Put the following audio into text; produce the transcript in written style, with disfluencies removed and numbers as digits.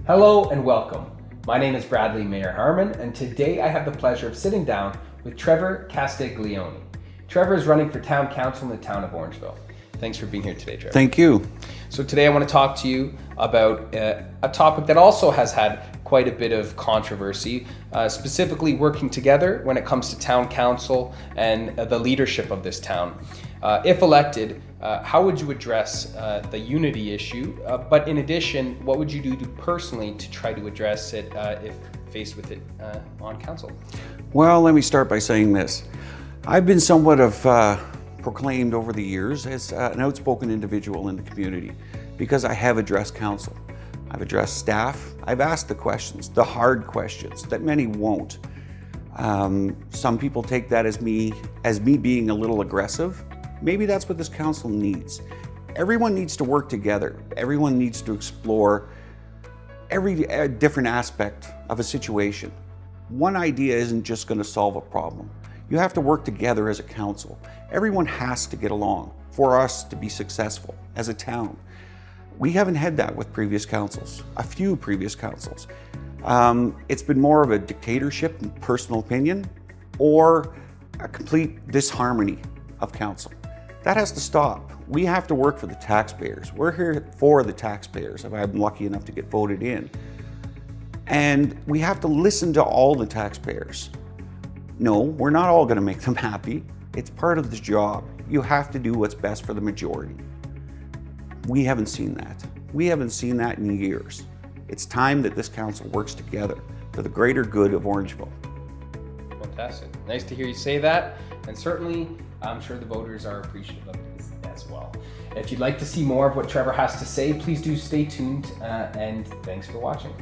Hello and welcome. My name is Bradleymayerharman, and today I have the pleasure of sitting down with Trevor Castiglione. Trevor is running for town council in the town of Orangeville. Thanks for being here today, Trevor. Thank you. So today I want to talk to you about a topic that also has had quite a bit of controversy, specifically working together when it comes to town council and the leadership of this town. If elected, how would you address the unity issue? But in addition, what would you do personally to try to address it if faced with it on council? Well, let me start by saying this. I've been somewhat of proclaimed over the years as an outspoken individual in the community because I have addressed council. I've addressed staff. I've asked the questions, the hard questions that many won't. Some people take that as me being a little aggressive. Maybe that's what this council needs. Everyone needs to work together. Everyone needs to explore every different aspect of a situation. One idea isn't just going to solve a problem. You have to work together as a council. Everyone has to get along for us to be successful as a town. We haven't had that with previous councils, a few previous councils. It's been more of a dictatorship and personal opinion or a complete disharmony of council. That has to stop. We have to work for the taxpayers. We're here for the taxpayers if I'm lucky enough to get voted in. And we have to listen to all the taxpayers. No, we're not all going to make them happy. It's part of the job. You have to do what's best for the majority. We haven't seen that. We haven't seen that in years. It's time that this council works together for the greater good of Orangeville. Fantastic. Nice to hear you say that. And certainly, I'm sure the voters are appreciative of this as well. If you'd like to see more of what Trevor has to say, please do stay tuned, and thanks for watching.